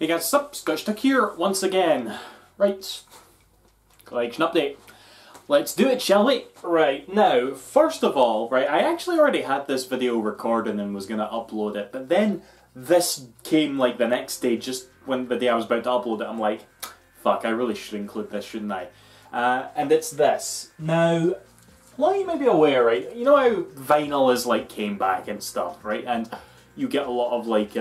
Hey guys, what's up? Scotch Duck here once again. Right, collection update. Let's do it, shall we? Right, now, first of all, right, I actually already had this video recorded and was going to upload it, but then this came like the next day, just when the day I was about to upload it. I'm like, fuck, I really should include this, shouldn't I? And it's this. Now, well, you may be aware, right, you know how vinyl is like came back and stuff, right, and you get a lot of like,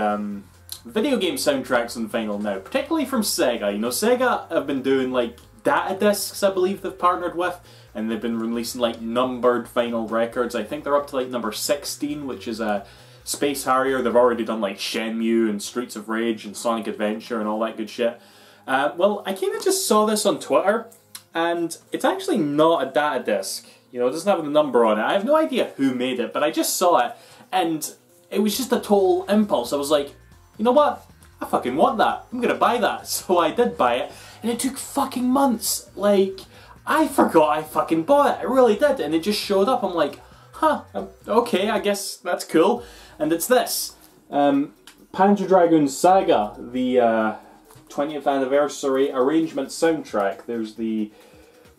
video game soundtracks on vinyl now, particularly from Sega. You know, Sega have been doing like data discs, I believe they've partnered with, and they've been releasing like numbered vinyl records. I think they're up to like number 16, which is a Space Harrier. They've already done like Shenmue and Streets of Rage and Sonic Adventure and all that good shit. Well, I kind of just saw this on Twitter, and it's actually not a data disc. You know, it doesn't have a number on it. I have no idea who made it, but I just saw it, and it was just a total impulse. I was like, you know what? I fucking want that. I'm gonna buy that. So I did buy it, and it took fucking months. Like, I forgot I fucking bought it. I really did, and it just showed up. I'm like, huh, okay, I guess that's cool. And it's this. Panzer Dragoon Saga, the 20th anniversary arrangement soundtrack. There's the,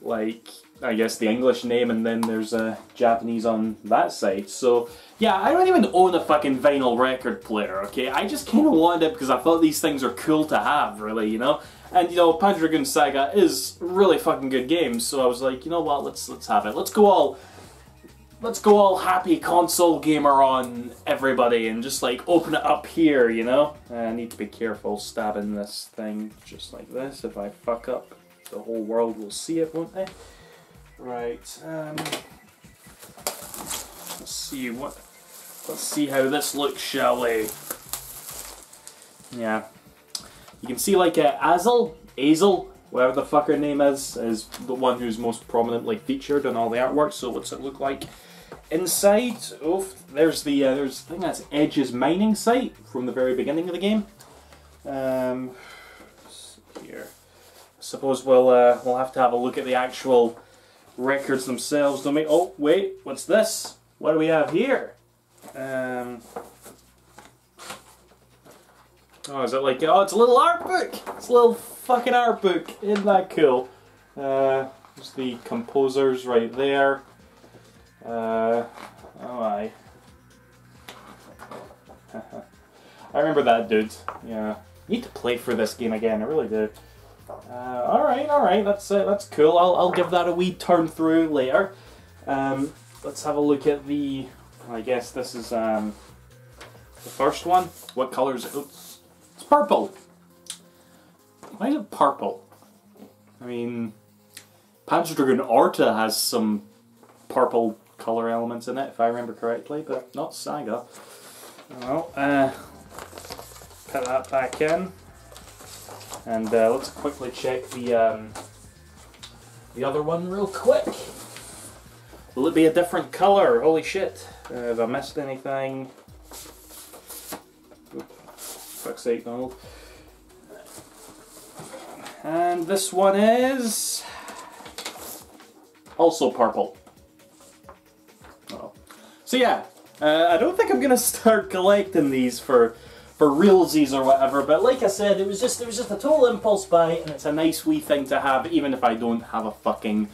like, I guess the English name, and then there's Japanese on that side. So, yeah, I don't even own a fucking vinyl record player, okay? I just kind of wanted it because I thought these things are cool to have, really, you know? And, you know, Panzer Dragoon Saga is a really fucking good game, so I was like, you know what, let's have it. Let's go all happy console gamer on everybody and just, like, open it up here, you know? I need to be careful stabbing this thing just like this. If I fuck up, the whole world will see it, won't they? Right, let's see how this looks, shall we? Yeah, you can see like Azel, whatever the fuck her name is the one who's most prominently featured in all the artwork. So what's it look like inside? Oh, there's the I think that's Edge's mining site from the very beginning of the game. Here, I suppose we'll have to have a look at the actual records themselves, don't we? Oh, wait, what's this? What do we have here? Oh, is it like, oh, it's a little art book! It's a little fucking art book, isn't that cool? There's the composers right there. Oh my. I remember that dude, yeah. I need to play for this game again, I really do. Alright, that's cool. I'll give that a wee turn through later. Let's have a look at the, I guess this is the first one. What colour is it? Oops. It's purple. Why is it purple? I mean, Panzer Dragoon Orta has some purple colour elements in it, if I remember correctly, but not Saga. Well, put that back in. And let's quickly check the other one real quick. Will it be a different colour? Holy shit. Have I missed anything? Oop, fuck's sake, Donald. And this one is also purple. Oh. So yeah, I don't think I'm going to start collecting these for realsies or whatever, but like I said, it was just a total impulse buy, and it's a nice wee thing to have, even if I don't have a fucking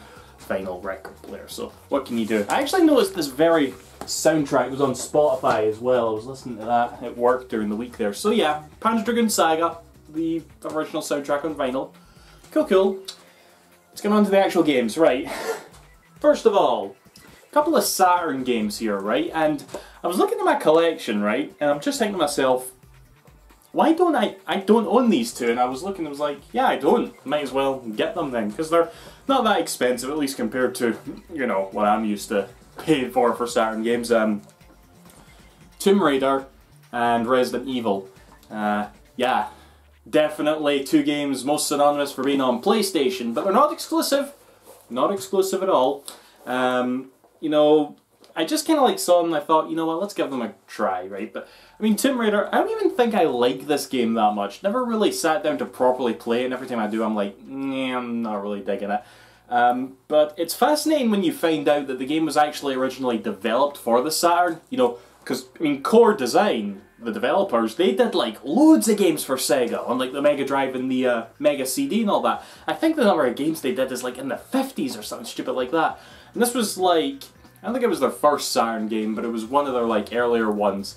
vinyl record player. So what can you do? I actually noticed this very soundtrack was on Spotify as well. I was listening to that at work during the week there. So yeah, Panzer Dragoon Saga, the original soundtrack on vinyl. Cool. Let's get on to the actual games, right? First of all, a couple of Saturn games here, right? And I was looking at my collection, right? And I'm just thinking to myself, why don't I don't own these two? And I was looking, I was like, yeah, I don't. Might as well get them then, because they're not that expensive, at least compared to, you know, what I'm used to paying for Saturn games. Tomb Raider and Resident Evil. Yeah, definitely two games most synonymous for being on PlayStation, but they're not exclusive. Not exclusive at all. You know, I just kind of like saw them and I thought, you know what, let's give them a try, right? But, I mean, Tomb Raider, I don't even think I like this game that much. Never really sat down to properly play it, and every time I do, I'm like, nah, I'm not really digging it. But it's fascinating when you find out that the game was actually originally developed for the Saturn. You know, because, I mean, Core Design, the developers, they did like loads of games for Sega on like the Mega Drive and the Mega CD and all that. I think the number of games they did is like in the 50s or something stupid like that. And this was like, I don't think it was their first Saturn game, but it was one of their like earlier ones.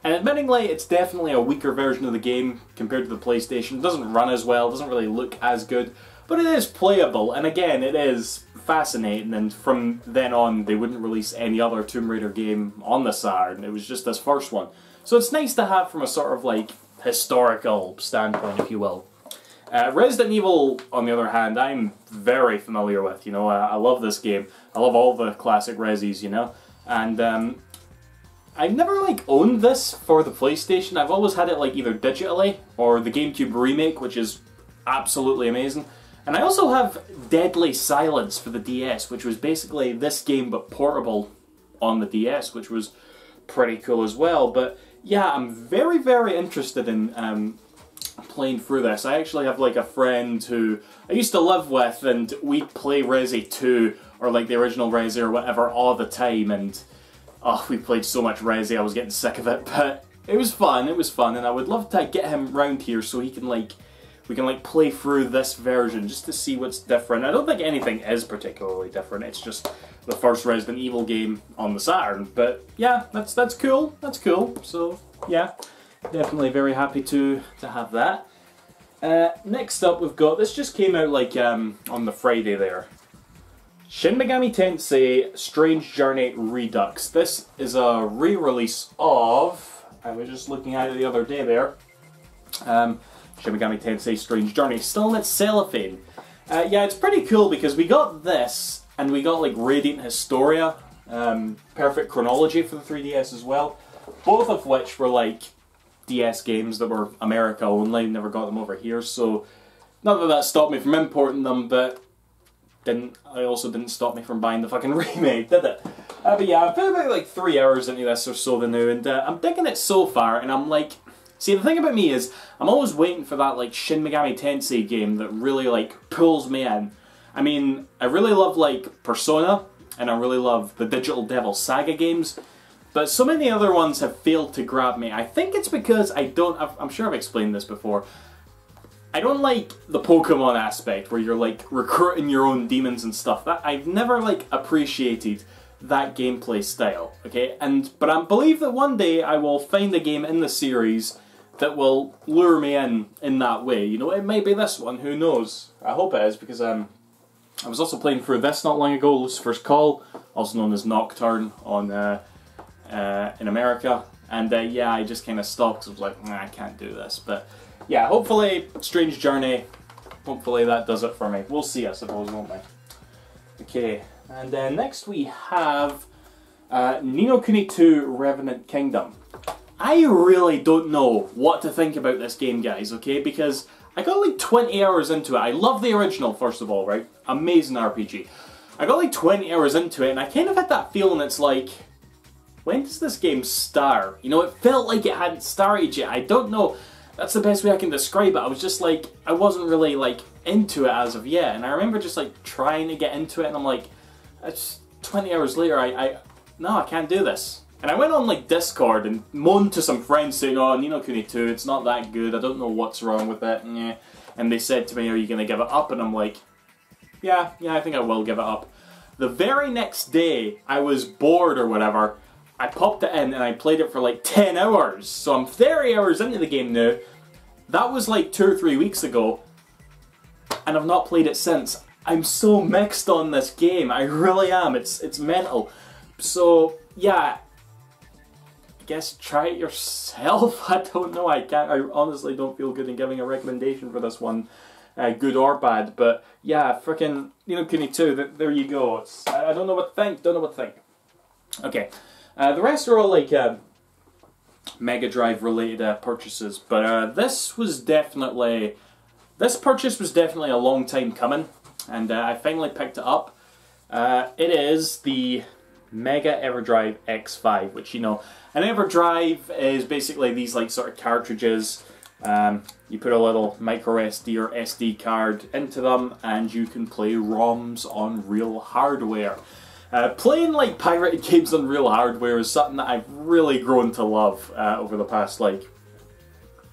And admittingly, it's definitely a weaker version of the game compared to the PlayStation. It doesn't run as well, doesn't really look as good, but it is playable, and again, it is fascinating, and from then on, they wouldn't release any other Tomb Raider game on the Saturn. It was just this first one. So it's nice to have from a sort of like historical standpoint, if you will. Resident Evil, on the other hand, I'm very familiar with, you know. I love this game. I love all the classic Resis, you know. And I've never like owned this for the PlayStation. I've always had it like either digitally or the GameCube remake, which is absolutely amazing. And I also have Deadly Silence for the DS, which was basically this game but portable on the DS, which was pretty cool as well. But yeah, I'm very, very interested in playing through this. I actually have like a friend who I used to live with, and we'd play Resi 2 or like the original Resi or whatever all the time, and oh, we played so much Resi, I was getting sick of it, but it was fun, and I would love to get him round here so he can like, we can like play through this version just to see what's different. I don't think anything is particularly different, it's just the first Resident Evil game on the Saturn, but yeah, that's cool, so yeah, definitely very happy to have that. Next up we've got, this just came out like on the Friday there, Shin Megami Tensei Strange Journey Redux. This is a re-release of, I was just looking at it the other day there, Shin Megami Tensei Strange Journey, still in its cellophane. Yeah, it's pretty cool because we got this, and we got like Radiant Historia, Perfect Chronology for the 3DS as well, both of which were like DS games that were America only, never got them over here, so not that that stopped me from importing them, but it also didn't stop me from buying the fucking remake, did it? But yeah, I've put about like 3 hours into this or so now, and I'm digging it so far, and I'm like, see, the thing about me is, I'm always waiting for that like Shin Megami Tensei game that really like pulls me in. I mean, I really love like Persona, and I really love the Digital Devil Saga games, but so many other ones have failed to grab me. I think it's because I'm sure I've explained this before, I don't like the Pokemon aspect where you're like recruiting your own demons and stuff. That I've never like appreciated that gameplay style, okay? But I believe that one day I will find a game in the series that will lure me in that way. You know, it might be this one, who knows? I hope it is, because I was also playing through this not long ago, Lucifer's Call, also known as Nocturne on in America, and yeah, I just kind of stopped because I was like, nah, I can't do this, but yeah, hopefully Strange Journey, hopefully that does it for me. We'll see, I suppose, won't we? Okay, and then next we have Ni no Kuni 2 Revenant Kingdom. I really don't know what to think about this game, guys, okay? Because I got like 20 hours into it. I love the original, first of all, right? Amazing RPG. I got like 20 hours into it, and I kind of had that feeling, it's like, when does this game start? You know, it felt like it hadn't started yet. I don't know. That's the best way I can describe it. I was just like, I wasn't really like into it as of yet, and I remember just like trying to get into it, and I'm like, it's 20 hours later, no, I can't do this. And I went on like Discord and moaned to some friends saying, oh, Ni no Kuni 2, it's not that good, I don't know what's wrong with it, and they said to me, are you going to give it up? And I'm like, yeah, I think I will give it up. The very next day, I was bored or whatever, I popped it in and I played it for like 10 hours. So I'm 30 hours into the game now. That was like 2 or 3 weeks ago. And I've not played it since. I'm so mixed on this game. I really am. It's mental. So, yeah. I guess try it yourself. I don't know. I honestly don't feel good in giving a recommendation for this one. Good or bad. But yeah, frickin' Ni no Kuni 2. There you go. I don't know what to think. Don't know what to think. Okay. The rest are all like Mega Drive related purchases, but this purchase was definitely a long time coming, and I finally picked it up. It is the Mega EverDrive X5, which, you know, an EverDrive is basically these like sort of cartridges. You put a little micro SD or SD card into them, and you can play ROMs on real hardware. Playing like pirated games on real hardware is something that I've really grown to love over the past like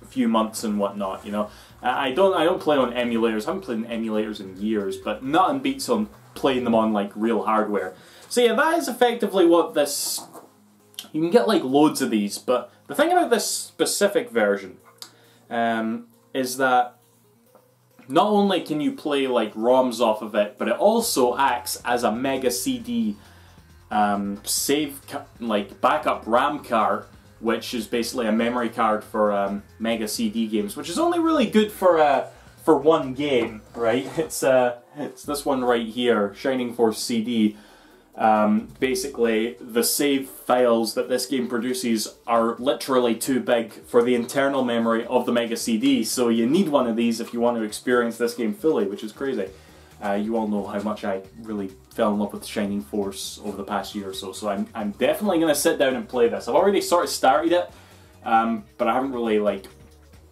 few months and whatnot. You know, I don't play on emulators. I haven't played on emulators in years, but nothing beats on playing them on like real hardware. So yeah, that is effectively what this. You can get like loads of these, but the thing about this specific version is that not only can you play like ROMs off of it, but it also acts as a Mega CD like backup RAM card, which is basically a memory card for Mega CD games, which is only really good for one game, right? It's this one right here, Shining Force CD. Basically, the save files that this game produces are literally too big for the internal memory of the Mega CD, so you need one of these if you want to experience this game fully, which is crazy. You all know how much I really fell in love with Shining Force over the past year or so, so I'm definitely going to sit down and play this. I've already sort of started it, but I haven't really like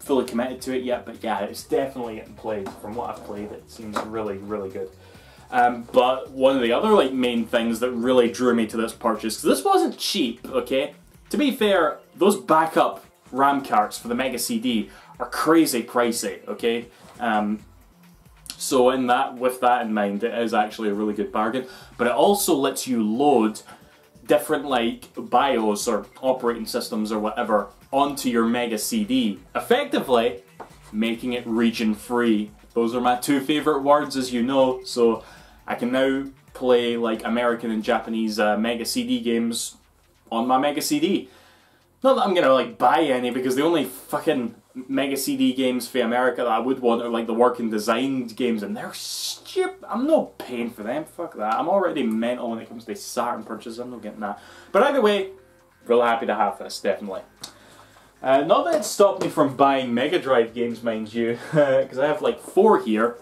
fully committed to it yet, but yeah, it's definitely getting played. From what I've played, it seems really, really good. But one of the other like main things that really drew me to this purchase, because this wasn't cheap, okay? To be fair, those backup RAM cards for the Mega CD are crazy pricey, okay? So with that in mind, it is actually a really good bargain. But it also lets you load different like BIOS or operating systems or whatever onto your Mega CD, effectively making it region free. Those are my two favorite words, as you know, so I can now play like American and Japanese Mega CD games on my Mega CD. Not that I'm gonna like buy any, because the only fucking Mega CD games for America that I would want are like the working designed games, and they're stupid. I'm not paying for them, fuck that. I'm already mental when it comes to Saturn purchases, I'm not getting that. But either way, real happy to have this, definitely. Not that it stopped me from buying Mega Drive games, mind you, because I have like 4 here.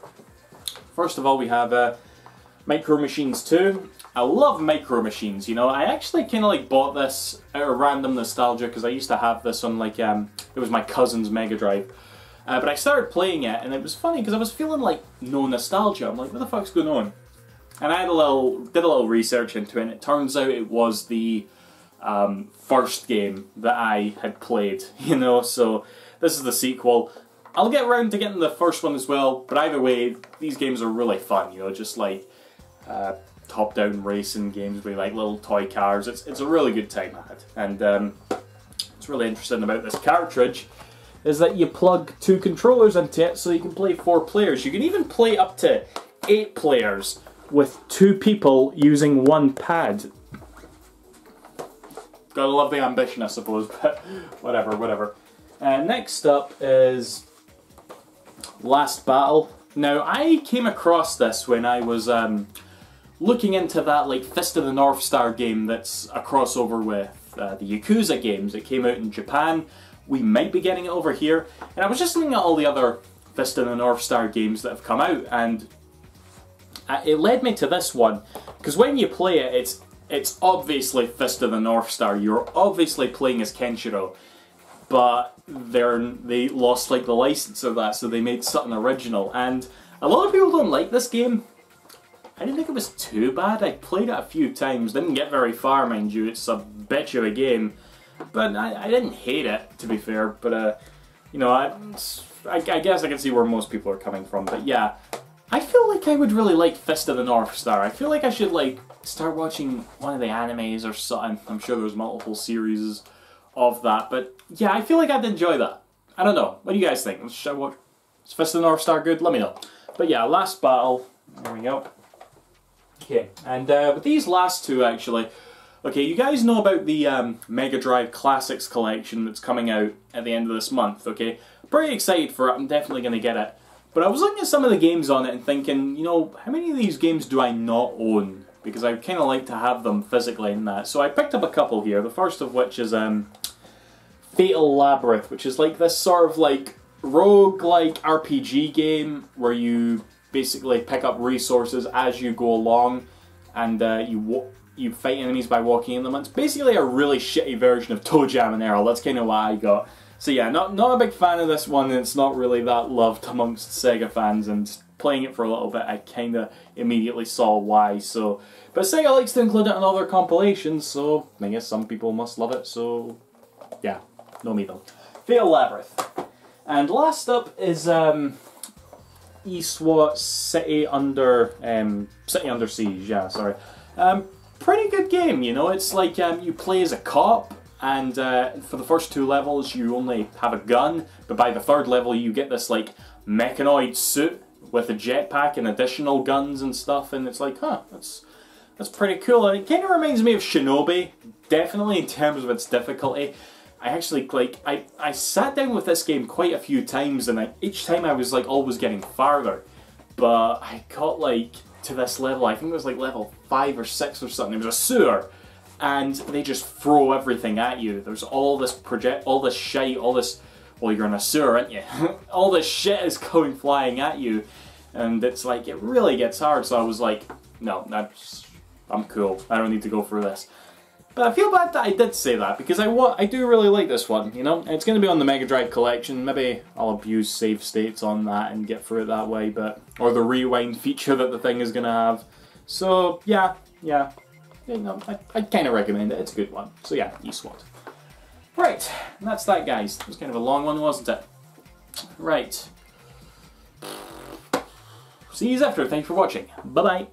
First of all, we have Micro Machines 2. I love Micro Machines, you know. I actually kind of like bought this out of random nostalgia, because I used to have this on like, it was my cousin's Mega Drive. But I started playing it, and it was funny, because I was feeling like no nostalgia. I'm like, what the fuck's going on? And I did a little research into it, and it turns out it was the first game that I had played, you know, so this is the sequel. I'll get around to getting the first one as well, but either way, these games are really fun, you know, just like top-down racing games with like little toy cars. It's a really good time I had, and what's really interesting about this cartridge is that you plug 2 controllers into it so you can play 4 players. You can even play up to 8 players with 2 people using 1 pad. Gotta love the ambition, I suppose, but whatever. Next up is Last Battle. Now, I came across this when I was looking into that like Fist of the North Star game that's a crossover with the Yakuza games. It came out in Japan. We might be getting it over here. And I was just looking at all the other Fist of the North Star games that have come out, and it led me to this one, because when you play it, it's obviously Fist of the North Star. You're obviously playing as Kenshiro, but they lost like the license of that, so they made something original. And a lot of people don't like this game. I didn't think it was too bad. I played it a few times, didn't get very far, mind you. It's a bitch of a game, but I didn't hate it, to be fair. But you know, I guess I can see where most people are coming from. But yeah, I feel like I would really like Fist of the North Star. I feel like I should like start watching one of the animes or something. I'm sure there's multiple series of that, but yeah, I feel like I'd enjoy that. I don't know. What do you guys think? Should I watch? Is Fist of the North Star good? Let me know. But yeah, Last Battle. There we go. Okay, and with these last two actually, okay, you guys know about the Mega Drive Classics collection that's coming out at the end of this month, okay? Pretty excited for it. I'm definitely going to get it. But I was looking at some of the games on it and thinking, you know, how many of these games do I not own? Because I kind of like to have them physically in that. So I picked up a couple here, the first of which is Fatal Labyrinth, which is like this sort of like rogue-like RPG game where you basically pick up resources as you go along, and you fight enemies by walking in them. It's basically a really shitty version of Toe Jam and Earl. That's kind of what I got. So yeah, not a big fan of this one, and it's not really that loved amongst Sega fans, and playing it for a little bit, I kind of immediately saw why. So, but Sega likes to include it in other compilations, so I guess some people must love it. So, yeah, no me though. Fatal Labyrinth, and last up is eSWAT City Under Siege. Yeah, sorry. Pretty good game, you know. It's like you play as a cop, and for the first 2 levels you only have a gun, but by the 3rd level you get this like mechanoid suit with a jetpack and additional guns and stuff, and it's like, huh, that's pretty cool. And it kind of reminds me of Shinobi, definitely in terms of its difficulty. I actually, like, I sat down with this game quite a few times, and each time I was like always getting farther, but I got like to this level, I think it was like level 5 or 6 or something. It was a sewer, and they just throw everything at you. There's all this shite, all this, well, you're in a sewer, aren't you? All this shit is going flying at you, and it's like, it really gets hard. So I was like, no, I'm cool, I don't need to go through this. But I feel bad that I did say that, because I do really like this one, you know? It's going to be on the Mega Drive collection. Maybe I'll abuse save states on that and get through it that way, but or the rewind feature that the thing is going to have. So, yeah, you know, I kind of recommend it. It's a good one. So yeah, eSWAT. Right, and that's that, guys. It was kind of a long one, wasn't it? Right. See you after. Thanks for watching. Bye-bye.